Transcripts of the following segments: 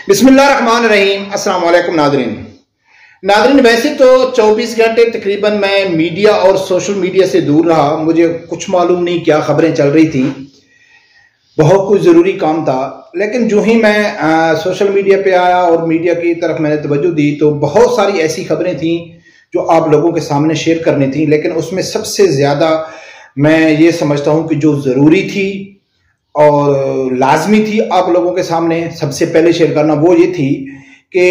बिस्मिल्लाहिर्रहमानिर्रहीम। अस्सलाम वालेकुम नादरीन, वैसे तो 24 घंटे तकरीबन मैं मीडिया और सोशल मीडिया से दूर रहा। मुझे कुछ मालूम नहीं क्या खबरें चल रही थी, बहुत कुछ ज़रूरी काम था। लेकिन जो ही मैं सोशल मीडिया पे आया और मीडिया की तरफ मैंने तवज्जो दी तो बहुत सारी ऐसी खबरें थी जो आप लोगों के सामने शेयर करनी थी। लेकिन उसमें सबसे ज़्यादा मैं ये समझता हूँ कि जो ज़रूरी थी और लाजमी थी आप लोगों के सामने सबसे पहले शेयर करना, वो ये थी कि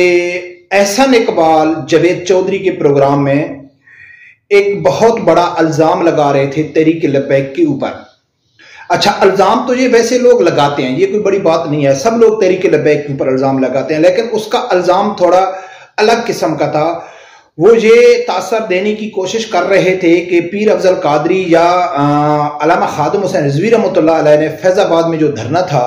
एहसन इकबाल जावेद चौधरी के प्रोग्राम में एक बहुत बड़ा इल्ज़ाम लगा रहे थे तहरीक लब्बैक के ऊपर। अच्छा, इल्ज़ाम तो ये वैसे लोग लगाते हैं, ये कोई बड़ी बात नहीं है, सब लोग तहरीक लब्बैक के ऊपर इल्ज़ाम लगाते हैं, लेकिन उसका इल्ज़ाम थोड़ा अलग किस्म का था। वो ये तासर देने की कोशिश कर रहे थे कि पीर अफजल कादरी या अल्लामा खादिम हुसैन रिजवी रहमतुल्लाह अलैह ने फैजाबाद में जो धरना था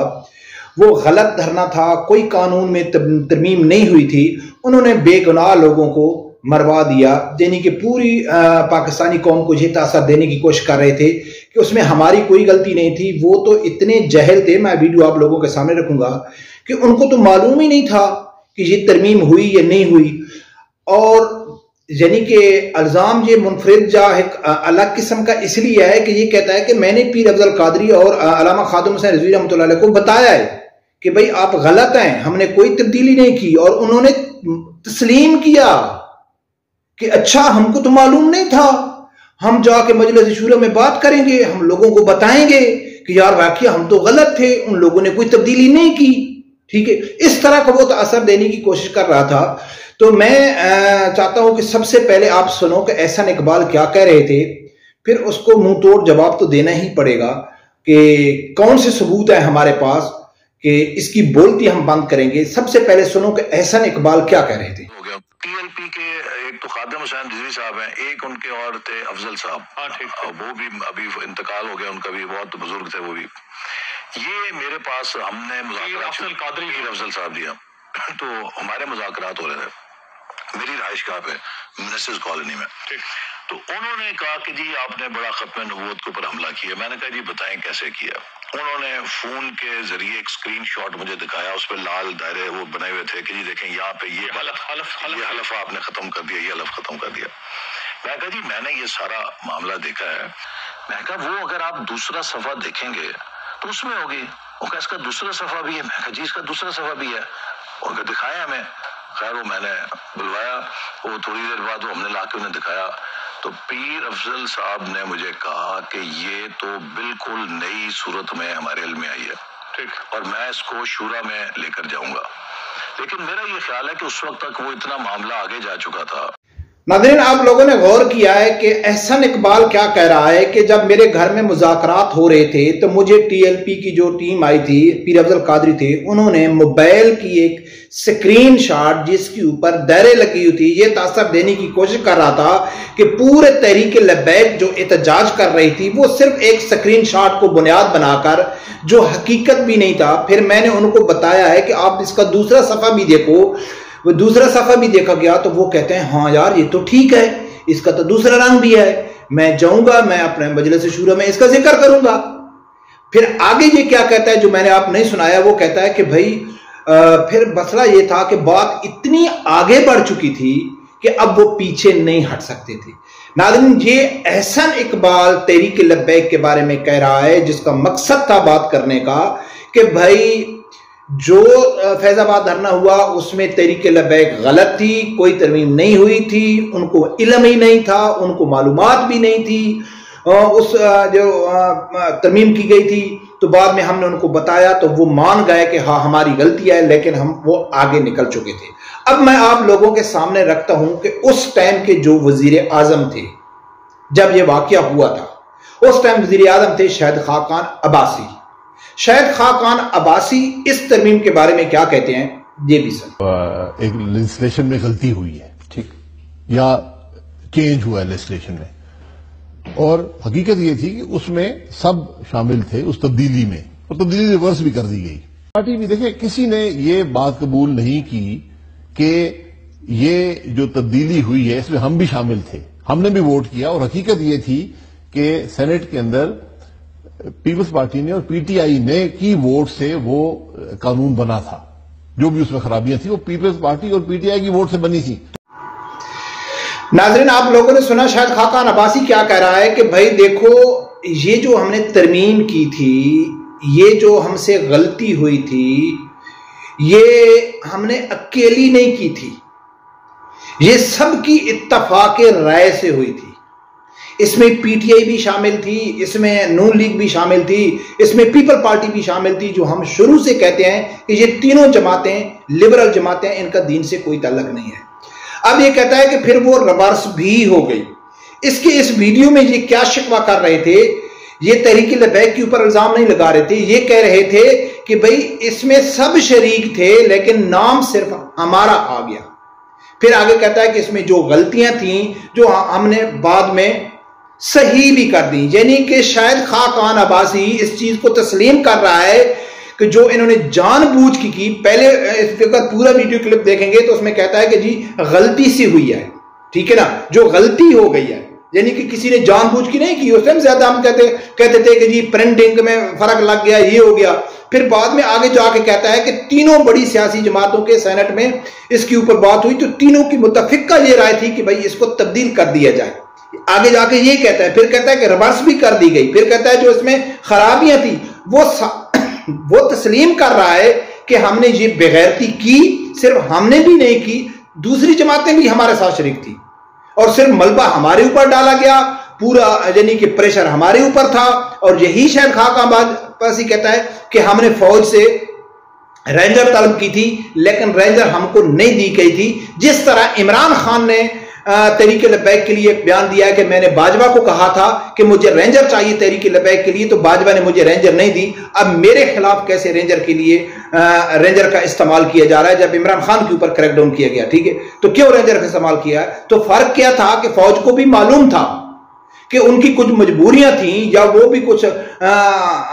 वो गलत धरना था, कोई कानून में तरमीम नहीं हुई थी। उन्होंने बेगुनाह लोगों को मरवा दिया, यानी कि पूरी पाकिस्तानी कौम को ये तासर देने की कोशिश कर रहे थे कि उसमें हमारी कोई गलती नहीं थी। वो तो इतने जहल थे, मैं वीडियो आप लोगों के सामने रखूंगा, कि उनको तो मालूम ही नहीं था कि ये तरमीम हुई या नहीं हुई। और यानी कि इल्ज़ाम ये मुनफरिद जा एक अलग किस्म का इसलिए है कि ये कहता है कि मैंने पीर अफजल कादरी और अल्लामा खादिम हुसैन रिजवी रहमतुल्लाह अलैह को बताया है कि भाई आप गलत हैं, हमने कोई तब्दीली नहीं की। और उन्होंने तस्लीम किया कि अच्छा, हमको तो मालूम नहीं था, हम जाके मजलिस शूरा में बात करेंगे, हम लोगों को बताएंगे कि यार वाकई हम तो गलत थे, उन लोगों ने कोई तब्दीली नहीं की। ठीक है, इस तरह का वो असर देने की कोशिश कर रहा था। तो मैं चाहता हूं कि सबसे पहले आप सुनो कि एहसन इकबाल क्या कह रहे थे, फिर उसको मुंह तोड़ जवाब तो देना ही पड़ेगा कि कौन से सबूत है हमारे पास कि इसकी बोलती हम बंद करेंगे। सबसे पहले सुनो कि एहसन इकबाल क्या कह रहे थे। पीएलपी के एक तो खादिम हुसैन रिजवी साहब हैं, एक उनके और थे अफजल साहब, वो भी अभी इंतकाल हो गया उनका, भी बहुत बुजुर्ग थे वो भी। ये मेरे पास हमने अफजल साहब दिया तो हमारे मुज़ाकरात हो रहे थे मेरी रहाइश गाह पे मिनिस्टर्स कॉलोनी में। तो उन्होंने कहा कि जी आपने बड़ा खत्म नबूवत के ऊपर हमला किया। मैंने कहा जी बताएं कैसे किया। उन्होंने फोन के जरिए एक स्क्रीनशॉट मुझे दिखाया, उस पर लाल दायरे वो बने हुए थे कि जी देखें यहाँ पे ये हलफ आपने खत्म कर दिया, ये हलफ खत्म कर दिया। मैं कहा जी मैंने ये सारा मामला देखा है। मैं कहा वो अगर आप दूसरा सफा देखेंगे तो उसमें होगी। वो कहा इसका दूसरा सफा भी है। मैं कहा जी इसका दूसरा सफा भी है, और दिखाया हमें। खैर वो मैंने बुलवाया, वो थोड़ी देर बाद वो हमने लाके उन्हें दिखाया तो पीर अफजल साहब ने मुझे कहा कि ये तो बिल्कुल नई सूरत में हमारे इल्म में आई है, ठीक, और मैं इसको शूरा में लेकर जाऊंगा। लेकिन मेरा ये ख्याल है कि उस वक्त तक वो इतना मामला आगे जा चुका था। नाज़रीन, आप लोगों ने गौर किया है कि एहसन इकबाल क्या कह रहा है कि जब मेरे घर में मुज़ाकरात हो रहे थे तो मुझे टीएलपी की जो टीम आई थी, पीर अफजल कादरी थे, उन्होंने मोबाइल की एक स्क्रीनशॉट जिसके ऊपर दायरे लगी हुई थी ये तासर देने की कोशिश कर रहा था कि पूरे तहरीक लब्बैक जो एहतजाज कर रही थी वो सिर्फ एक स्क्रीनशॉट को बुनियाद बनाकर, जो हकीकत भी नहीं था। फिर मैंने उनको बताया है कि आप इसका दूसरा सफ़ा भी देखो। वो दूसरा सफ़ा भी देखा गया तो वो कहते हैं हाँ यार ये तो ठीक है, इसका तो दूसरा रंग भी है, मैं जाऊंगा, मैं अपने मजलिस शूरा में इसका जिक्र करूंगा। फिर आगे ये क्या कहता है जो मैंने आप नहीं सुनाया, वो कहता है कि भाई फिर मसला ये था कि बात इतनी आगे बढ़ चुकी थी कि अब वो पीछे नहीं हट सकते थे। नाज़रीन, ये एहसन इकबाल तहरीक लब्बैक के बारे में कह रहा है जिसका मकसद था बात करने का कि भाई जो फैजाबाद धरना हुआ उसमें तहरीक लब्बैक गलत थी, कोई तरमीम नहीं हुई थी, उनको इल्म ही नहीं था, उनको मालूमात भी नहीं थी उस जो तरमीम की गई थी। तो बाद में हमने उनको बताया तो वो मान गए कि हाँ हमारी गलती है, लेकिन हम वो आगे निकल चुके थे। अब मैं आप लोगों के सामने रखता हूं कि उस टाइम के जो वजीर आजम थे जब ये वाकया हुआ था, उस टाइम वजीर आजम थे शाहिद खाकान अब्बासी। शाहिद खाकान अब्बासी इस तरमीम के बारे में क्या कहते हैं ये भी सर। एक लेजिस्लेशन में गलती हुई है, ठीक, या चेंज हुआ है लेजिस्लेशन में, और हकीकत ये थी कि उसमें सब शामिल थे उस तब्दीली में, और तब्दीली रिवर्स भी कर दी गई। पार्टी भी देखे किसी ने ये बात कबूल नहीं की कि ये जो तब्दीली हुई है इसमें हम भी शामिल थे, हमने भी वोट किया। और हकीकत ये थी कि सेनेट के अंदर पीपल्स पार्टी ने और पीटीआई ने की वोट से वो कानून बना था। جو بھی اس میں خرابیاں تھیں وہ پیپلز پارٹی اور پی ٹی آئی کی ووٹ سے بنی تھی. ناظرین آپ لوگوں نے سنا شاید خاقان عباسی کیا کہہ رہا ہے کہ بھائی دیکھو یہ جو ہم نے ترمیم کی تھی، یہ جو ہم سے غلطی ہوئی تھی، یہ ہم نے اکیلی نہیں کی تھی، یہ سب کی اتفاق رائے سے ہوئی تھی. اس میں پی ٹی آئی بھی شامل تھی، اس میں نون لیگ بھی شامل تھی، اس میں پیپل پارٹی بھی شامل تھی، جو ہم شروع سے کہتے ہیں کہ یہ تینوں جماعتیں لبرل جماعتیں، ان کا دین سے کوئی تعلق نہیں ہے. اب یہ کہتا ہے کہ پھر وہ ریورس بھی ہو گئی. اس ویڈیو میں یہ کیا شکوہ کر رہے تھے، یہ تحریک لبیک کے اوپر الزام نہیں لگا رہے تھے، یہ کہہ رہے تھے کہ بھئی اس میں سب شریک تھے لیکن نام صرف ہمارا آ گیا. پھر آگے کہتا ہے کہ اس میں جو غلطیاں تھیں جو ہم نے بعد میں صحیح بھی کر دی. یعنی کہ شاید خاقان عباسی اس چیز کو تسلیم کر رہا ہے کہ جو انہوں نے جان بوجھ کی پہلے اگر پورا ویڈیو کلپ دیکھیں گے تو اس میں کہتا ہے کہ جی غلطی سے ہوئی ہے، ٹھیک ہے نا، جو غلطی ہو گئی ہے، یعنی کہ کسی نے جان بوجھ کی نہیں کی. اس ٹائم زیادہ ہم کہتے تھے کہ جی پرنٹنگ میں فرق لگ گیا، یہ ہو گیا. پھر بعد میں آگے جا کے کہتا ہے کہ تینوں بڑی سیاسی جماعتوں کے سینٹ میں اس کے اوپر بات ہوئی تو تینوں کی متفقہ یہ رائے تھی کہ بھائی اس کو تبدیل کر دیا جائے. آگے جا کے یہ کہتا ہے، پھر کہتا ہے کہ ریورس بھی کر دی گئی. پھر کہتا ہے جو اس میں خرابیاں تھی وہ تسلیم کر رہا ہے کہ ہم نے یہ بغیرتی کی، صرف ہم نے بھی نہیں کی، دوسری جماعتیں بھی ہمارے ساتھ شریک تھی، اور صرف ملبہ ہمارے اوپر ڈالا گیا، پورا یعنی کہ پریشر ہمارے اوپر تھا. اور یہی شاید خاقان عباسی کہتا ہے کہ ہم نے فوج سے رینجر طلب کی تھی لیکن رینجر ہم کو نہیں دی گئی تھی. جس طرح عمران خان نے تحریک لبیک کے لیے بیان دیا ہے کہ میں نے باجوہ کو کہا تھا کہ مجھے رینجر چاہیے تحریک لبیک کے لیے، تو باجوہ نے مجھے رینجر نہیں دی. اب میرے خلاف کیسے رینجر کے لیے رینجر کا استعمال کیا جا رہا ہے جب عمران خان کے اوپر کریک ڈاؤن کیا گیا، ٹھیک ہے، تو کیوں رینجر کا استعمال کیا ہے؟ تو فرق کیا تھا کہ فوج کو بھی معلوم تھا کہ ان کی کچھ مجبوریاں تھیں یا وہ بھی کچھ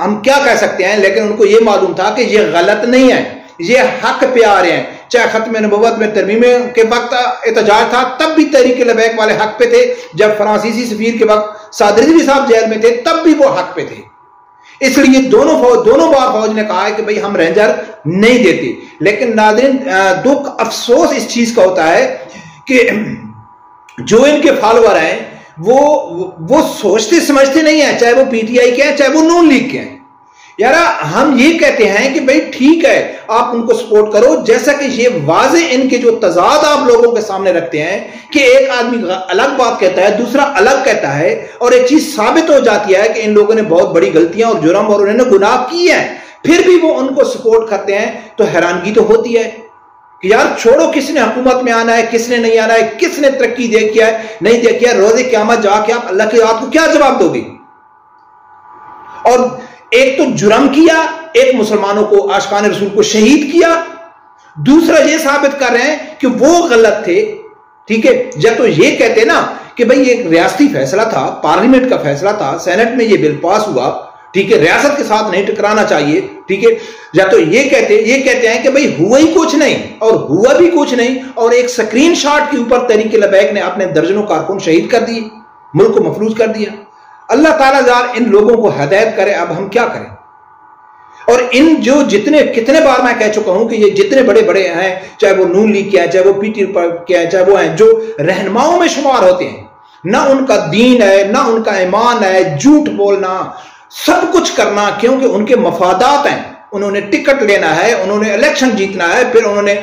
ہم کیا کہہ سکتے ہیں، لیکن ان کو یہ معلوم تھا کہ یہ غلط نہیں ہے، یہ حق پہ آ رہے ہیں. چاہے ختم نبوت میں ترمیم کے وقت احتجاج تھا تب بھی تحریک لبیک والے حق پہ تھے، جب فرانسیسی سفیر کے وقت سعد رضوی صاحب جیل میں تھے تب بھی وہ حق پہ تھے. اس لیے دونوں بار فوج نے کہا ہے کہ بھئی ہم رینجر نہیں دیتے. لیکن ناظرین دکھ افسوس اس چیز کا ہوتا ہے کہ جو ان کے فالوور ہیں وہ سوچتے سمجھتے نہیں ہیں، چاہے وہ پی ٹی آئی کے ہیں چاہے وہ نون لیگ کے ہیں. یار ہم یہ کہتے ہیں کہ بھئی ٹھیک ہے آپ ان کو سپورٹ کرو، جیسا کہ یہ واضح ان کے جو تضاد آپ لوگوں کے سامنے رکھتے ہیں کہ ایک آدمی الگ بات کہتا ہے دوسرا الگ کہتا ہے، اور ایک چیز ثابت ہو جاتی ہے کہ ان لوگوں نے بہت بڑی غلطیاں اور جرم اور انہوں نے گناہ کی ہیں، پھر بھی وہ ان کو سپورٹ کرتے ہیں. تو حیرانگی تو ہوتی ہے کہ یار چھوڑو کس نے حکومت میں آنا ہے کس نے نہیں آنا ہے، کس نے ترقی دے کیا ہے نہیں دے کیا. روز قیامت جا کے آپ اللہ کی ذات کو کیا جواب دو گے؟ اور ایک تو جرم کیا، ایک مسلمانوں کو عاشقان رسول کو شہید کیا، دوسرا یہ ثابت کر رہے ہیں کہ وہ غلط تھے. ٹھیک ہے، جب تو یہ کہتے نا کہ بھئی ایک ریاستی فیصلہ تھا، پارلیمنٹ کا فیصلہ تھا، سینٹ میں یہ بل پاس ہوا، ٹھیک ہے، ریاست کے ساتھ نہیں ٹکرانا چاہیے، ٹھیک ہے، یا تو یہ کہتے ہیں کہ بھئی ہوا ہی کچھ نہیں اور ہوا بھی کچھ نہیں، اور ایک سکرین شاٹ کے اوپر تحریک لبیک نے اپنے درجنوں کارکن شہید کر دیے، ملک کو مفلوج کر دیا. اللہ تعالیٰ ان لوگوں کو ہدایت کرے. اب ہم کیا کریں؟ اور ان جو کتنے بار میں کہہ چکا ہوں کہ یہ جتنے بڑے بڑے ہیں، چاہے وہ نون لیگ کے ہیں چاہے وہ پی ٹی کے ہیں چاہے وہ ہیں جو رہنماؤں میں شمار ہوتے ہیں، نہ ان کا دین ہے نہ ان کا ایمان ہے، جھوٹ بولنا سب کچھ کرنا کیونکہ ان کے مفادات ہیں. انہوں نے ٹکٹ لینا ہے، انہوں نے الیکشن جیتنا ہے، پھر انہوں نے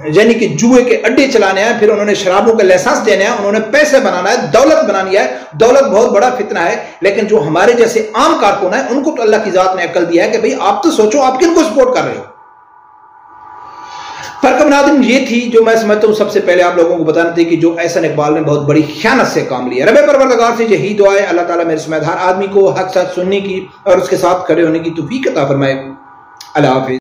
یعنی کہ جوئے کے اڈے چلانے ہیں، پھر انہوں نے شرابوں کے لائسنس دینے ہیں، انہوں نے پیسے بنانا ہے، دولت بنانی ہے. دولت بہت بڑا فتنہ ہے، لیکن جو ہمارے جیسے عام کارکن ہیں ان کو تو اللہ کی ذات نے عقل دیا ہے کہ بھئی آپ تو سوچو آپ کن کو سپورٹ کر رہے ہو. فرق ناظرین یہ تھی جو میں سمجھتا ہوں سب سے پہلے آپ لوگوں کو بتانا تھی کہ جو احسن اقبال نے بہت بڑی خیانت سے کام لیا. رب پروردگار سے یہی دعا ہے اللہ تعالیٰ میرے سمیت ہر آدمی کو حق ساتھ سننے کی اور اس کے ساتھ کھڑے ہونے کی توفیق عطا فرمائے. اللہ حافظ.